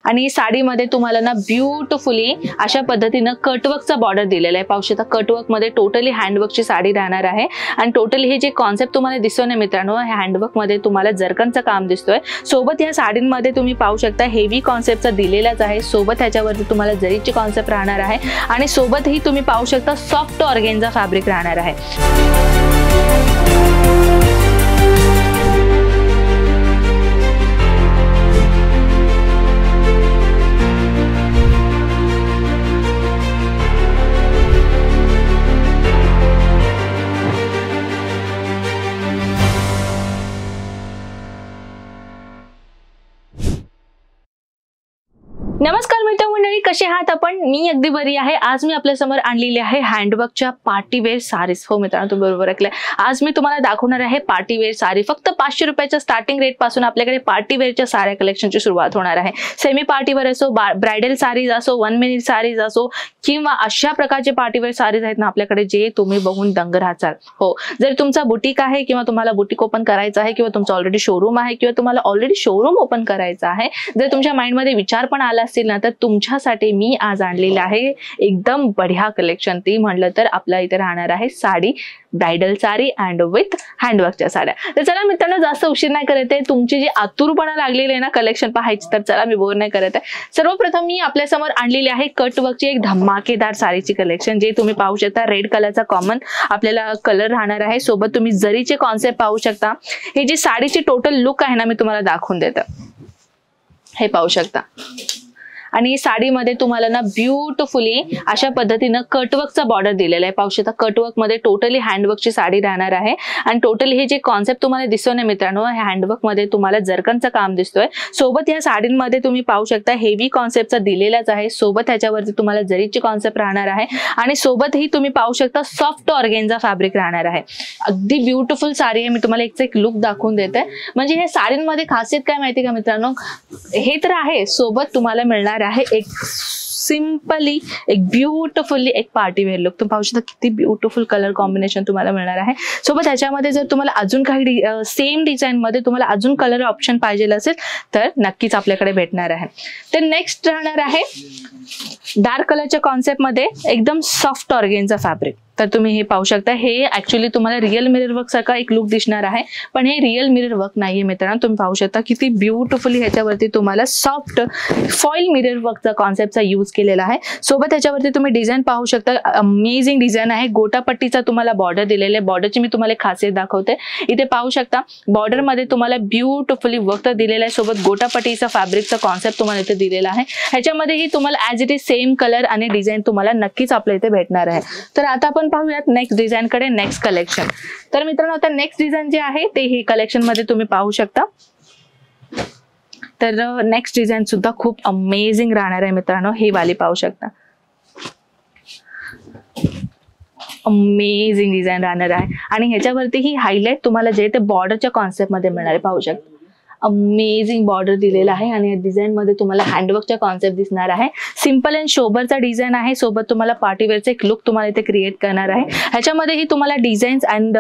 आणि साडीमध्ये तुम्हाला ना ब्युटिफुली अशा पद्धतीनं कटवर्कचा बॉर्डर दिलेला आहे. पाहू शकता कटवर्क मध्ये टोटली हँडवर्कची साडी राहणार आहे. आणि टोटली हे जे कॉन्सेप्ट तुम्हाला दिसतोय ना मित्रांनो, हे हँडवर्क मध्ये तुम्हाला जरकनचं काम दिसतोय. सोबत या साडींमध्ये तुम्ही पाहू शकता हेवी कॉन्सेप्टचा दिलेलाच आहे. सोबत ह्याच्यावरती तुम्हाला जरीची कॉन्सेप्ट राहणार आहे. आणि सोबतही तुम्ही पाहू शकता सॉफ्ट ऑर्गेन्झा फॅब्रिक राहणार आहे. नमस्कार मित्रमंडळी, कसे आहात आपण? मी अगदी बरी आहे. आज मी आपल्या समोर आणलेली आहे हँडवर्कच्या पार्टीवेअर साडीज. हो मित्रांनो, तुम्ही बरोबर ऐकलंय. आज मी तुम्हाला दाखवणार आहे पार्टीवेअर साडी. फक्त 500 रुपयाच्या स्टार्टिंग रेट पासून आपल्याकडे पार्टीवेअरच्या साड्या कलेक्शनची सुरुवात होणार आहे. सेमी पार्टीवेअर असो, ब्रायडल साडीज असो, 1 मिनिट साडीज असो किंवा अशा प्रकारचे पार्टीवेअर साडीज आहेत ना आपल्याकडे, जे तुम्ही बघून दंग राहाल. हो, जर तुमचा बुटीक आहे किंवा तुम्हाला बुटीक ओपन करायचं आहे किंवा तुमचा ऑलरेडी शोरूम आहे किंवा तुम्हाला ऑलरेडी शोरूम ओपन करायचं आहे, जर तुमच्या माइंडमध्ये विचार पण आला असेल ना, तर तुमच्यासाठी मी आज आणलेलं आहे एकदम बढिया कलेक्शन. ती म्हटलं तर आपल्या इथे राहणार आहे sari, bridal sari and with हँडवर्कच्या साड्या. तर चला मित्रांनो, जास्त उशीर नाही करत आहे. तुमची जी आतुरपणा लागलेली आहे ना कलेक्शन पाहायची, तर चला मी बोर नाही करत आहे. सर्वप्रथम मी आपल्या समोर आणलेली आहे कटवर्कची एक धमाकेदार साडीची कलेक्शन, जे तुम्ही पाहू शकता. रेड कलरचा कॉमन आपल्याला कलर राहणार आहे. सोबत तुम्ही जरीचे कॉन्सेप्ट पाहू शकता. ही जी साडीची टोटल लुक आहे ना, मी तुम्हाला दाखवून देते. हे पाहू शकता. आणि साडीमध्ये तुम्हाला ना ब्युटिफुली अशा पद्धतीनं कटवर्कचा बॉर्डर दिलेला आहे. पाहू शकता कटवर्क मध्ये टोटली हँडवर्कची साडी राहणार आहे. आणि टोटली हे जे कॉन्सेप्ट तुम्हाला दिसतोय ना मित्रांनो, हे हँडवर्क मध्ये तुम्हाला जरकनचं काम दिसतोय. सोबत या साडींमध्ये तुम्ही पाहू शकता हेवी कॉन्सेप्टचा दिलेलाच आहे. सोबत ह्याच्यावरती तुम्हाला जरीची कॉन्सेप्ट राहणार आहे. आणि सोबतही तुम्ही पाहू शकता सॉफ्ट ऑर्गेन्झा फॅब्रिक राहणार आहे. अगदी ब्युटिफुल साडी आहे. मी तुम्हाला एक लुक दाखवून देते. म्हणजे हे साडींमध्ये खासियत काय माहिती का मित्रांनो, हे तर आहे, सोबत तुम्हाला मिळणार आहे एक सिंपली एक ब्युटिफुली एक पार्टीवेअर लुक. तुम्ही पाहू शकता किती ब्युटिफुल कलर कॉम्बिनेशन तुम्हाला मिळणार आहे. सोबत ह्याच्यामध्ये जर तुम्हाला अजून काही सेम डिझाईन मध्ये तुम्हाला अजून कलर ऑप्शन पाहिजे असेल तर नक्कीच आपल्याकडे भेटणार आहे. तर नेक्स्ट राहणार आहे डार्क कलरच्या कॉन्सेप्ट मध्ये एकदम सॉफ्ट ऑर्गेन्झा फॅब्रिक. तर तुम्ही हे पाहू शकता. हे ऍक्च्युअली तुम्हाला रिअल मिरर वर्क सारखा एक लुक दिसणार आहे, पण हे रिअल मिरर वर्क नाहीये मित्रांनो. तुम्ही पाहू शकता किती ब्युटिफुली ह्याच्यावरती तुम्हाला सॉफ्ट फॉईल मिरर वर्कचा कॉन्सेप्टचा यूज केलेला आहे. सोबत ह्याच्यावरती तुम्ही डिझाईन पाहू शकता. अमेझिंग डिझाईन आहे. गोटापट्टीचा तुम्हाला बॉर्डर दिलेला आहे. बॉर्डरची मी तुम्हाला खासियत दाखवते. इथे पाहू शकता बॉर्डर मध्ये तुम्हाला ब्युटिफुली वर्क दिलेला आहे. सोबत गोटापट्टीचा फॅब्रिकचा कॉन्सेप्ट तुम्हाला इथे दिलेला आहे. ह्याच्यामध्येही तुम्हाला as it is same colour आणि डिझाईन तुम्हाला नक्कीच आपल्या इथे भेटणार आहे. तर आता आपण पाहूयात नेक्स्ट डिझाईन कडे, नेक्स्ट कलेक्शन. तर मित्रांनो, आता नेक्स्ट डिझाईन जे आहे ते ही कलेक्शन मध्ये तुम्ही पाहू शकता. तर नेक्स्ट डिझाईन सुद्धा खूप अमेझिंग राहणार आहे मित्रांनो. ही वाली पाहू शकता. अमेझिंग डिझाईन राहणार आहे. आणि ह्याच्यावरती ही हायलाइट तुम्हाला जे ते बॉर्डरच्या कॉन्सेप्ट मध्ये मिळणार आहे. पाहू शकता अमेझिंग बॉर्डर दिलेला आहे. आणि या डिझाईन मध्ये तुम्हाला हँडवर्कचा कॉन्सेप्ट दिसणार आहे. सिंपल अँड शोभरचा डिझाईन आहे. सोबत तुम्हाला पार्टीवेअरचा एक लुक तुम्हाला इथे क्रिएट करणार आहे. ह्याच्यामध्येही तुम्हाला designs and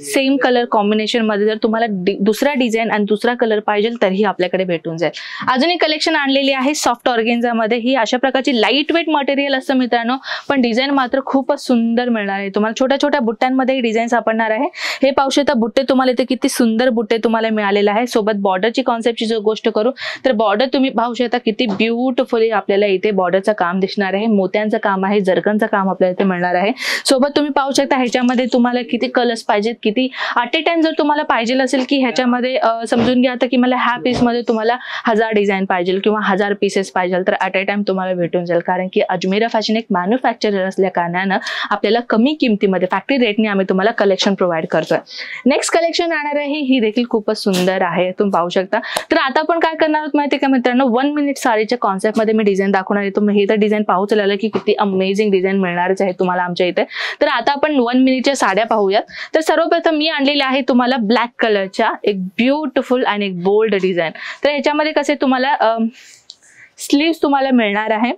same colour combination मध्ये जर तुम्हाला दुसरा डिझाईन आणि दुसरा कलर पाहिजे तरीही आपल्याकडे भेटून जाईल. अजून एक कलेक्शन आणलेली आहे सॉफ्ट ऑर्गेन्झा मध्ये. ही अशा प्रकारची लाईट वेट मटेरियल असतं मित्रांनो, पण डिझाईन मात्र खूपच सुंदर मिळणार आहे. तुम्हाला छोट्या छोट्या बुट्ट्यांमध्ये डिझाईन सापडणार आहे. हे पाहू शकता बुट्टे तुम्हाला इथे किती सुंदर बुट्टे तुम्हाला मिळालेले आहे. सोबत बॉर्डरची कॉन्सेप्टची जर गोष्ट करू तर बॉर्डर तुम्ही पाहू शकता किती ब्युटिफुली आपल्याला इथे बॉर्डरचं काम दिसणार आहे. मोत्यांचं काम आहे, जरकनचं काम आपल्याला इथे मिळणार आहे. सोबत तुम्ही पाहू शकता ह्याच्यामध्ये तुम्हाला किती कलर्स पाहिजेत, किती ॲट ए टाइम जर तुम्हाला पाहिजे असेल की ह्याच्यामध्ये समजून घ्या आता की मला ह्या पीस मध्ये तुम्हाला 1000 डिझाईन पाहिजे किंवा 1000 पीसेस पाहिजे, तर ॲट ए टाइम तुम्हाला भेटून जाईल. कारण की अजमेरा फॅशन एक मॅन्युफॅक्चरर असल्या कारणानं आपल्याला कमी किमतीमध्ये फॅक्टरी रेटने आम्ही तुम्हाला कलेक्शन प्रोव्हाइड करतोय. नेक्स्ट कलेक्शन राहणार आहे ही देखील खूपच सुंदर आहे. तुम्ही पाहू शकता. तर आता आपण काय करणार आहोत माहिती का मित्रांनो, 1 मिनिट साडीच्या कॉन्सेप्ट मध्ये मी डिझाईन दाखवणार आहे. तुम्ही हे तर डिझाईन पाहूच लागलं की किती अमेझिंग डिझाईन मिळणारच आहे तुम्हाला आमच्या इथे. तर आता आपण 1 मिनिटच्या साड्या पाहूयात. तर सर्वप्रथम मी आणलेली आहे तुम्हाला ब्लॅक कलरच्या एक ब्युटिफुल आणि एक बोल्ड डिझाईन. तर ह्याच्यामध्ये कसे तुम्हाला स्लीव्स तुम्हाला मिळणार आहे.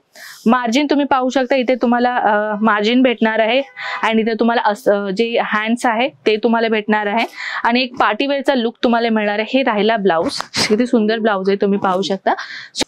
मार्जिन तुम्ही पाहू शकता, इथे तुम्हाला मार्जिन भेटणार आहे आणि इथे तुम्हाला जे हँड्स आहे ते तुम्हाला भेटणार आहे आणि एक पार्टीवेअरचा लुक तुम्हाला मिळणार आहे. हे राहिला ब्लाऊज, किती सुंदर ब्लाऊज आहे तुम्ही पाहू शकता.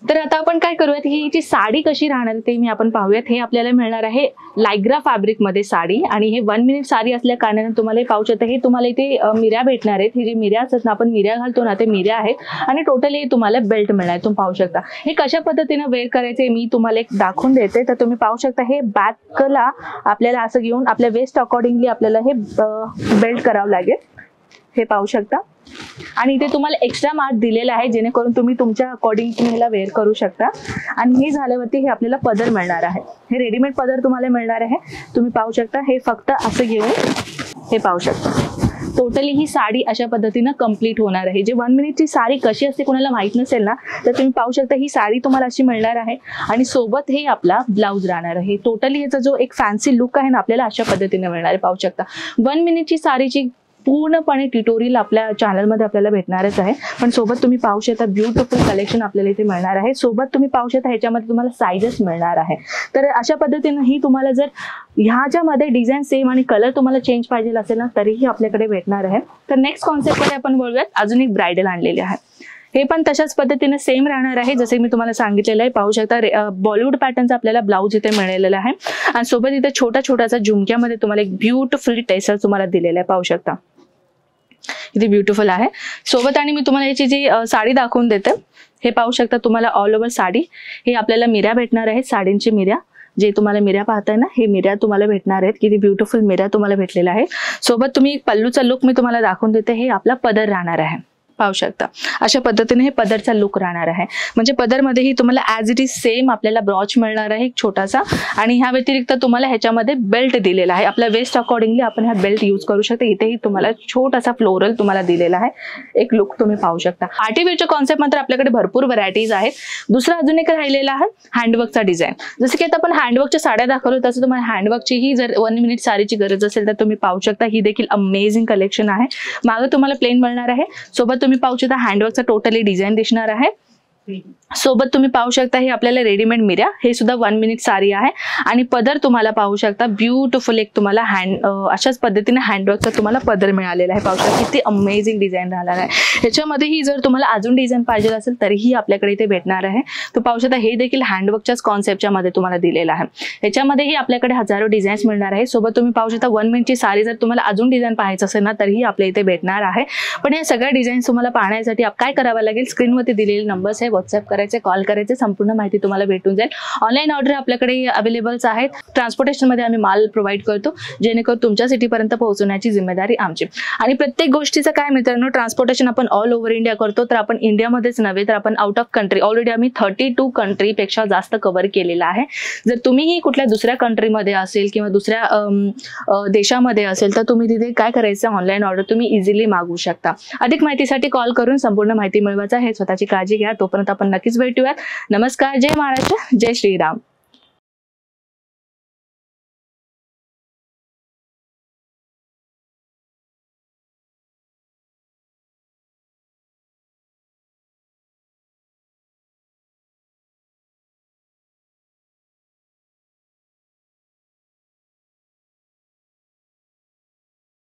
तर आता आपण काय करूयात, ही जी साडी कशी राहणार ते मी आपण पाहूयात. हे आपल्याला मिळणार आहे लायग्रा फॅब्रिक मध्ये साडी आणि हे 1 मिनिट साडी असल्या कारणाने तुम्हाला हे पाहू शकता. हे तुम्हाला इथे मिऱ्या भेटणार आहेत. हे जे मिऱ्या असतात ना, आपण मिऱ्या घालतो ना, ते मिऱ्या आहेत आणि टोटली तुम्हाला बेल्ट मिळणार आहे. तुम्ही पाहू शकता हे कशा पद्धतीने वेअर करायचे मी तुम्हाला एक दाखवून देते. तर तुम्ही पाहू शकता हे बॅकला आपल्याला असं घेऊन आपल्या वेस्ट अकॉर्डिंगली आपल्याला हे बेल्ट करावं लागेल. हे पाहू शकता आणि इथे तुम्हाला एक्स्ट्रा मार्क दिलेला आहे जेणेकरून तुम्ही तुमच्या अकॉर्डिंग तुम्ही ह्याला वेअर करू शकता. आणि हे झाल्यावरती हे आपल्याला पदर मिळणार आहे. हे रेडीमेड पदर तुम्हाला मिळणार आहे. तुम्ही पाहू शकता हे फक्त असं घेऊन हे पाहू शकता. टोटली ही साडी अशा पद्धतीनं कंप्लीट होणार आहे. जे 1 मिनिटची साडी कशी असते कोणाला माहित नसेल ना, तर तुम्ही पाहू शकता ही साडी तुम्हाला अशी मिळणार आहे आणि सोबत हे आपला ब्लाऊज राहणार आहे. टोटली याचा जो एक फॅन्सी लुक आहे ना, आपल्याला अशा पद्धतीने मिळणार आहे. पाहू शकता 1 मिनिटची साडीची पूर्णपणे ट्युटोरियल आपल्या चॅनलमध्ये आपल्याला भेटणारच आहे. पण सोबत तुम्ही पाहू शकता ब्युटिफुल कलेक्शन आपल्याला इथे मिळणार आहे. सोबत तुम्ही पाहू शकता ह्याच्यामध्ये तुम्हाला साईजेस मिळणार आहे. तर अशा पद्धतीनं ही तुम्हाला जर ह्याच्यामध्ये डिझाईन सेम आणि कलर तुम्हाला चेंज पाहिजे असेल ना, तरीही आपल्याकडे भेटणार आहे. तर नेक्स्ट कॉन्सेप्टमध्ये आपण बोलूयात. अजून एक ब्रायडल आणलेली आहे. हे पण तशाच पद्धतीने सेम राहणार आहे जसे मी तुम्हाला सांगितलेलं आहे. पाहू शकता बॉलिवूड पॅटर्नचा आपल्याला ब्लाऊज इथे मिळालेला आहे आणि सोबत इथे छोटासा झुमक्यामध्ये तुम्हाला एक ब्युटिफुल टेसर तुम्हाला दिलेला आहे. पाहू शकता किती ब्युटिफुल आहे. सोबत आणि मी तुम्हाला याची जी साडी दाखवून देते. हे पाहू शकता तुम्हाला ऑल ओव्हर साडी हे आपल्याला मिऱ्या भेटणार आहेत. साडींची मिऱ्या जे तुम्हाला मिऱ्या पाहताय ना, हे मिऱ्या तुम्हाला भेटणार आहेत. किती ब्युटिफुल मिऱ्या तुम्हाला भेटलेला आहे. सोबत तुम्ही पल्लूचा लुक मी तुम्हाला दाखवून देते. हे आपला पदर राहणार आहे. पाहू शकता अशा पद्धतीने हे पदरचा लुक राहणार आहे. म्हणजे पदरमध्येही तुम्हाला ॲज इट इज सेम आपल्याला ब्रॉच मिळणार आहे एक छोटासा आणि ह्या व्यतिरिक्त तुम्हाला ह्याच्यामध्ये बेल्ट दिलेला आहे. आपल्या वेस्ट अकॉर्डिंगली आपण हा बेल्ट यूज करू शकता. इथेही तुम्हाला छोटासा फ्लोरल तुम्हाला दिलेला आहे. एक लुक तुम्ही पाहू शकता. पार्टीवेअरच्या कॉन्सेप्ट मात्र आपल्याकडे भरपूर व्हरायटीज आहेत. दुसरा अजून एक राहिलेला आहे हँडवर्कचा डिझाईन. जसं की आता आपण हँडवर्कच्या साड्या दाखवलो तसं तुम्हाला हँडवर्कची ही जर 1 मिनिट साडीची गरज असेल तर तुम्ही पाहू शकता. ही देखील अमेझिंग कलेक्शन आहे. मागे तुम्हाला प्लेन मिळणार आहे. सोबत तुम्ही पाहू शकता हँडवर्कचा टोटली डिझाईन दिसणार आहे. सोबत तुम्ही पाहू शकता हे आपल्याला रेडीमेड मिऱ्या. हे सुद्धा 1 मिनिट साडी आहे आणि पदर तुम्हाला पाहू शकता ब्युटिफुल एक तुम्हाला अशाच पद्धतीने हँडवर्कचा तुम्हाला पदर मिळालेला आहे. पाहू शकता किती अमेझिंग डिझाईन राहणार आहे. ह्याच्यामध्येही जर तुम्हाला अजून डिझाईन पाहिजे असेल तरीही आपल्याकडे इथे भेटणार आहे. तो पाहू शकता हे देखील हँडवर्कच्याच कॉन्सेप्टच्या मध्ये तुम्हाला दिलेला आहे. ह्याच्यामध्येही आपल्याकडे हजारो डिझाईन्स मिळणार आहे. सोबत तुम्ही पाहू शकता 1 मिनिटची साडी जर तुम्हाला अजून डिझाईन पाहायचं असेल ना तरीही आपल्या इथे भेटणार आहे. पण या सगळ्या डिझाईन्स तुम्हाला पाहण्यासाठी काय करावं लागेल, स्क्रीनवरती दिलेले नंबर्स आहे, व्हॉट्सअप करायचे, कॉल करायचे, संपूर्ण माहिती तुम्हाला भेटून जाईल. ऑनलाईन ऑर्डर आपल्याकडे अवेलेबल्स आहेत. ट्रान्सपोर्टेशनमध्ये आम्ही माल प्रोव्हाइड करतो जेणेकरून तुमच्या सिटीपर्यंत पोहोचवण्याची जिम्मेदारी आमची. आणि प्रत्येक गोष्टीचं काय मित्रांनो, ट्रान्सपोर्टेशन आपण ऑल ओव्हर इंडिया करतो. तर आपण इंडियामध्येच नव्हे तर आपण आउट ऑफ कंट्री ऑलरेडी आम्ही 32 कंट्रीपेक्षा जास्त कव्हर केलेला आहे. जर तुम्हीही कुठल्या दुसऱ्या कंट्रीमध्ये असेल किंवा दुसऱ्या देशामध्ये असेल तर तुम्ही तिथे काय करायचं, ऑनलाईन ऑर्डर तुम्ही इझिली मागवू शकता. अधिक माहितीसाठी कॉल करून संपूर्ण माहिती मिळवायचा आहे. स्वतःची काळजी घ्या. तोपर्यंत आपण नक्कीच भेटूयात. नमस्कार. जय महाराष्ट्र. जय श्रीराम.